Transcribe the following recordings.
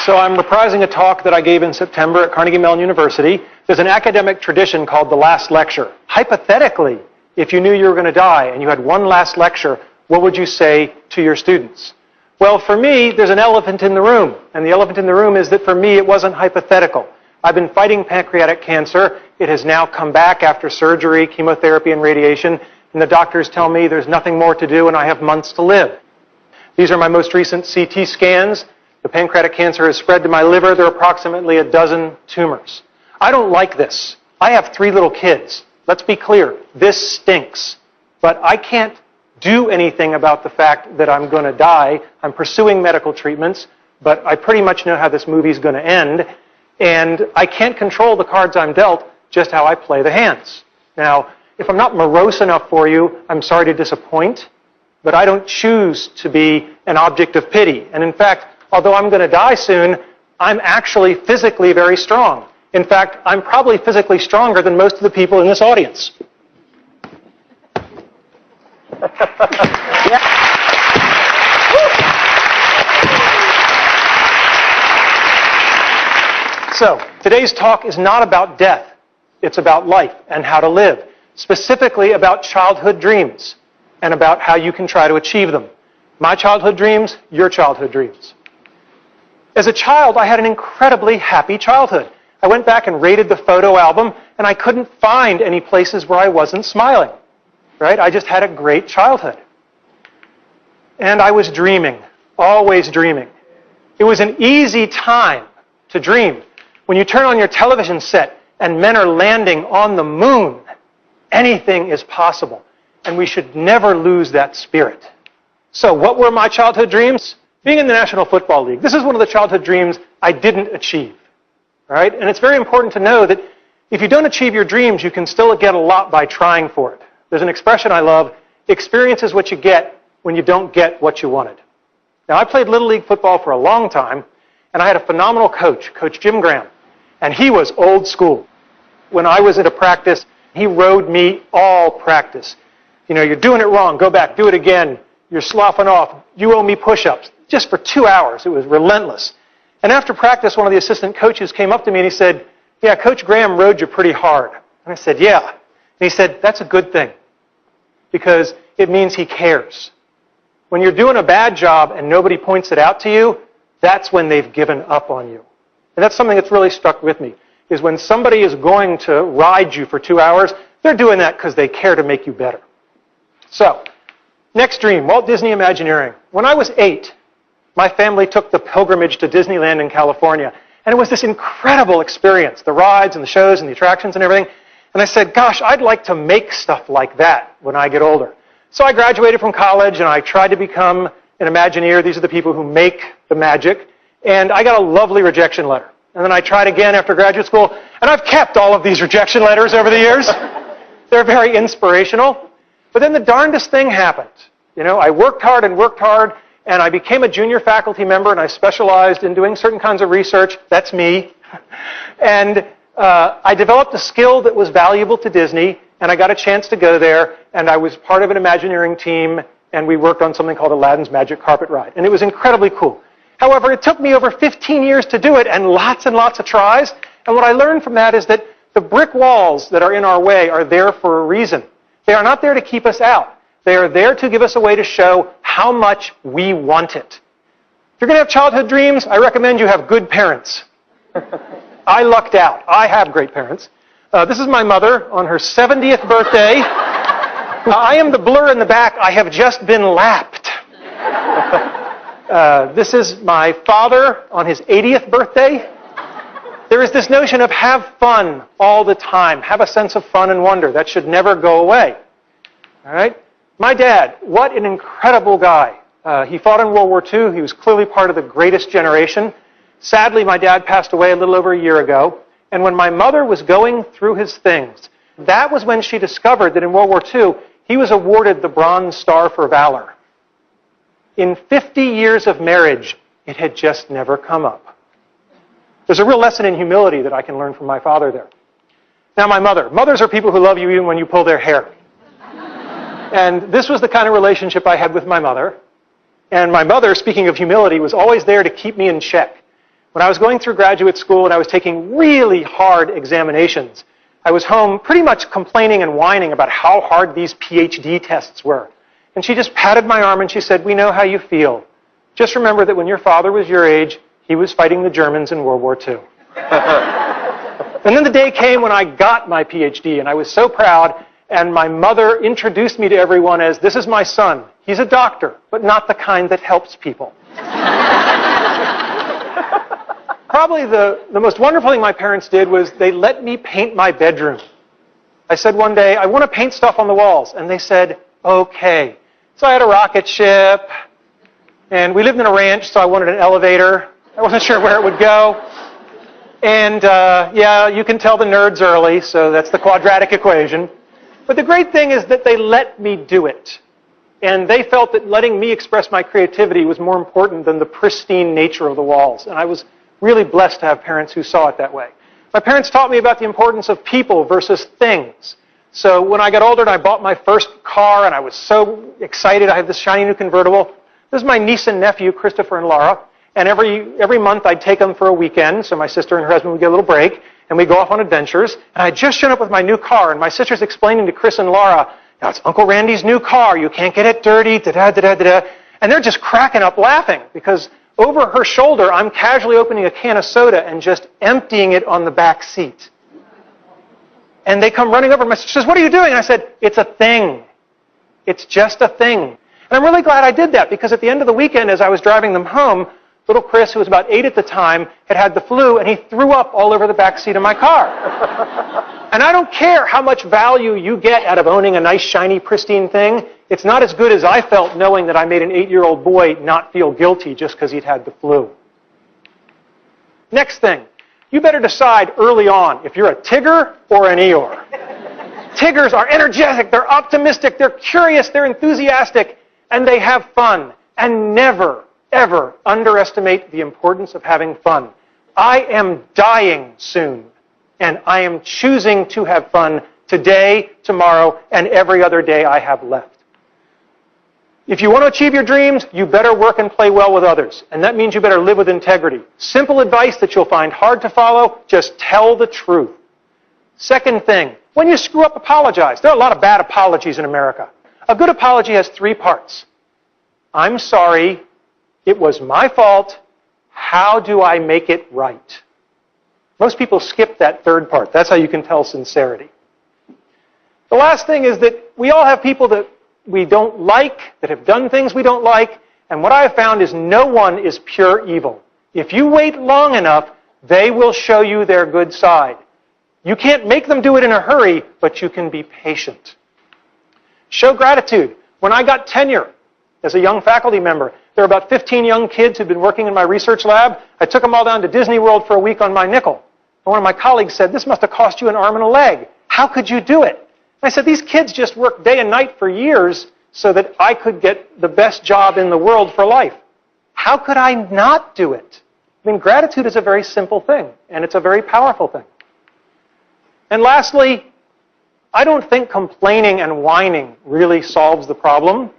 So I'm reprising a talk that I gave in September at Carnegie Mellon University. There's an academic tradition called the last lecture. Hypothetically, if you knew you were going to die and you had one last lecture, what would you say to your students? Well, for me, there's an elephant in the room. And the elephant in the room is that for me, it wasn't hypothetical. I've been fighting pancreatic cancer. It has now come back after surgery, chemotherapy, and radiation. And the doctors tell me there's nothing more to do and I have months to live. These are my most recent CT scans. The pancreatic cancer has spread to my liver. There are approximately a dozen tumors. I don't like this. I have 3 little kids. Let's be clear. This stinks. But I can't do anything about the fact that I'm going to die. I'm pursuing medical treatments, but I pretty much know how this movie's going to end. And I can't control the cards I'm dealt, just how I play the hands. Now, if I'm not morose enough for you, I'm sorry to disappoint, but I don't choose to be an object of pity. And in fact, although I'm going to die soon, I'm actually physically very strong. In fact, I'm probably physically stronger than most of the people in this audience. So, today's talk is not about death. It's about life and how to live. Specifically about childhood dreams and about how you can try to achieve them. My childhood dreams, your childhood dreams. As a child, I had an incredibly happy childhood. I went back and rated the photo album, and I couldn't find any places where I wasn't smiling. Right? I just had a great childhood. And I was dreaming, always dreaming. It was an easy time to dream. When you turn on your television set and men are landing on the moon, anything is possible. And we should never lose that spirit. So what were my childhood dreams? Being in the National Football League. This is one of the childhood dreams I didn't achieve. All right? And it's very important to know that if you don't achieve your dreams, you can still get a lot by trying for it. There's an expression I love, experience is what you get when you don't get what you wanted. Now, I played Little League football for a long time, and I had a phenomenal coach, Coach Jim Graham, and he was old school. When I was at a practice, he rode me all practice. You know, you're doing it wrong, go back, do it again. You're sloughing off, you owe me push-ups. Just for 2 hours, it was relentless. And after practice, one of the assistant coaches came up to me and he said, yeah, Coach Graham rode you pretty hard. And I said, yeah. And he said, that's a good thing, because it means he cares. When you're doing a bad job and nobody points it out to you, that's when they've given up on you. And that's something that's really stuck with me, is when somebody is going to ride you for 2 hours, they're doing that because they care to make you better. So, next dream, Walt Disney Imagineering. When I was 8, my family took the pilgrimage to Disneyland in California. And it was this incredible experience, the rides and the shows and the attractions and everything. And I said, gosh, I'd like to make stuff like that when I get older. So I graduated from college and I tried to become an Imagineer. These are the people who make the magic. And I got a lovely rejection letter. And then I tried again after graduate school. And I've kept all of these rejection letters over the years. They're very inspirational. But then the darndest thing happened. You know, I worked hard, and I became a junior faculty member, and I specialized in doing certain kinds of research. That's me. And I developed a skill that was valuable to Disney, and I got a chance to go there, and I was part of an Imagineering team, and we worked on something called Aladdin's Magic Carpet Ride. And it was incredibly cool. However, it took me over 15 years to do it, and lots of tries. And what I learned from that is that the brick walls that are in our way are there for a reason. They are not there to keep us out. They are there to give us a way to show how much we want it. If you're going to have childhood dreams, I recommend you have good parents. I lucked out. I have great parents. This is my mother on her 70th birthday. I am the blur in the back. I have just been lapped. This is my father on his 80th birthday. There is this notion of have fun all the time. Have a sense of fun and wonder. That should never go away. All right? My dad, what an incredible guy. He fought in World War II. He was clearly part of the greatest generation. Sadly, my dad passed away a little over a year ago. And when my mother was going through his things, that was when she discovered that in World War II, he was awarded the Bronze Star for Valor. In 50 years of marriage, it had just never come up. There's a real lesson in humility that I can learn from my father there. Now, my mother. Mothers are people who love you even when you pull their hair. And this was the kind of relationship I had with my mother. And my mother, speaking of humility, was always there to keep me in check. When I was going through graduate school and I was taking really hard examinations, I was home pretty much complaining and whining about how hard these PhD tests were. And she just patted my arm and she said, "We know how you feel. Just remember that when your father was your age, he was fighting the Germans in World War II." And then the day came when I got my PhD, and I was so proud, and my mother introduced me to everyone as, "This is my son. He's a doctor, but not the kind that helps people." Probably the most wonderful thing my parents did was they let me paint my bedroom. I said one day, "I want to paint stuff on the walls." And they said, "Okay." So I had a rocket ship, and we lived in a ranch, so I wanted an elevator. I wasn't sure where it would go. And yeah, you can tell the nerds early, so that's the quadratic equation. But the great thing is that they let me do it. And they felt that letting me express my creativity was more important than the pristine nature of the walls. And I was really blessed to have parents who saw it that way. My parents taught me about the importance of people versus things. So when I got older and I bought my first car and I was so excited, I had this shiny new convertible. This is my niece and nephew, Christopher and Laura. And every month I'd take them for a weekend, so my sister and her husband would get a little break, and we'd go off on adventures. And I'd just shown up with my new car, and my sister's explaining to Chris and Laura, "Now it's Uncle Randy's new car, you can't get it dirty, da-da-da-da-da." And they're just cracking up laughing, because over her shoulder, I'm casually opening a can of soda and just emptying it on the back seat. And they come running over. My sister says, "What are you doing?" And I said, "It's a thing. It's just a thing." And I'm really glad I did that, because at the end of the weekend, as I was driving them home, little Chris, who was about 8 at the time, had the flu, and he threw up all over the back seat of my car. And I don't care how much value you get out of owning a nice, shiny, pristine thing. It's not as good as I felt knowing that I made an 8-year-old boy not feel guilty just because he'd had the flu. Next thing, you better decide early on if you're a Tigger or an Eeyore. Tiggers are energetic, they're optimistic, they're curious, they're enthusiastic, and they have fun. And never, ever underestimate the importance of having fun. I am dying soon, and I am choosing to have fun today, tomorrow, and every other day I have left. If you want to achieve your dreams, you better work and play well with others, and that means you better live with integrity. Simple advice that you'll find hard to follow, just tell the truth. Second thing, when you screw up, apologize. There are a lot of bad apologies in America. A good apology has 3 parts. I'm sorry. It was my fault. How do I make it right? Most people skip that 3rd part. That's how you can tell sincerity. The last thing is that we all have people that we don't like, that have done things we don't like, and what I have found is no one is pure evil. If you wait long enough, they will show you their good side. You can't make them do it in a hurry, but you can be patient. Show gratitude. When I got tenure as a young faculty member, there were about 15 young kids who'd been working in my research lab. I took them all down to Disney World for a week on my nickel. And one of my colleagues said, "This must have cost you an arm and a leg. How could you do it?" And I said, "These kids just worked day and night for years so that I could get the best job in the world for life. How could I not do it?" I mean, gratitude is a very simple thing, and it's a very powerful thing. And lastly, I don't think complaining and whining really solves the problem.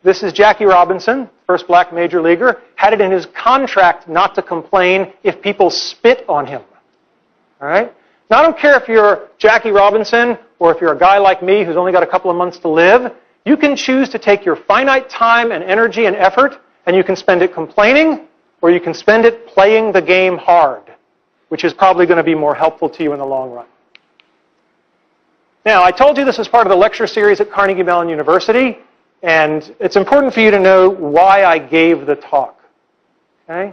This is Jackie Robinson, first black major leaguer, had it in his contract not to complain if people spit on him. All right? Now, I don't care if you're Jackie Robinson or if you're a guy like me who's only got a couple of months to live. You can choose to take your finite time and energy and effort, and you can spend it complaining, or you can spend it playing the game hard, which is probably going to be more helpful to you in the long run. Now, I told you this is part of the lecture series at Carnegie Mellon University. And it's important for you to know why I gave the talk. Okay?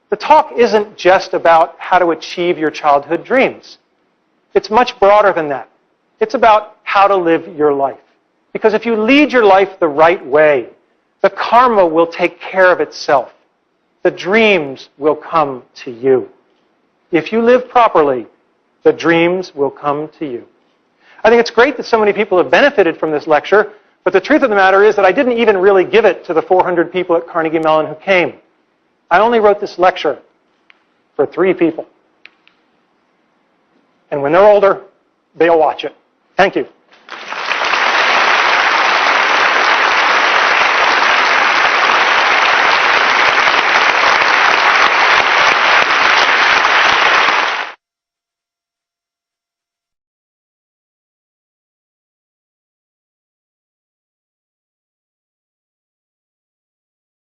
The talk isn't just about how to achieve your childhood dreams. It's much broader than that. It's about how to live your life. Because if you lead your life the right way, the karma will take care of itself. The dreams will come to you. If you live properly, the dreams will come to you. I think it's great that so many people have benefited from this lecture. But the truth of the matter is that I didn't even really give it to the 400 people at Carnegie Mellon who came. I only wrote this lecture for 3 people. And when they're older, they'll watch it. Thank you.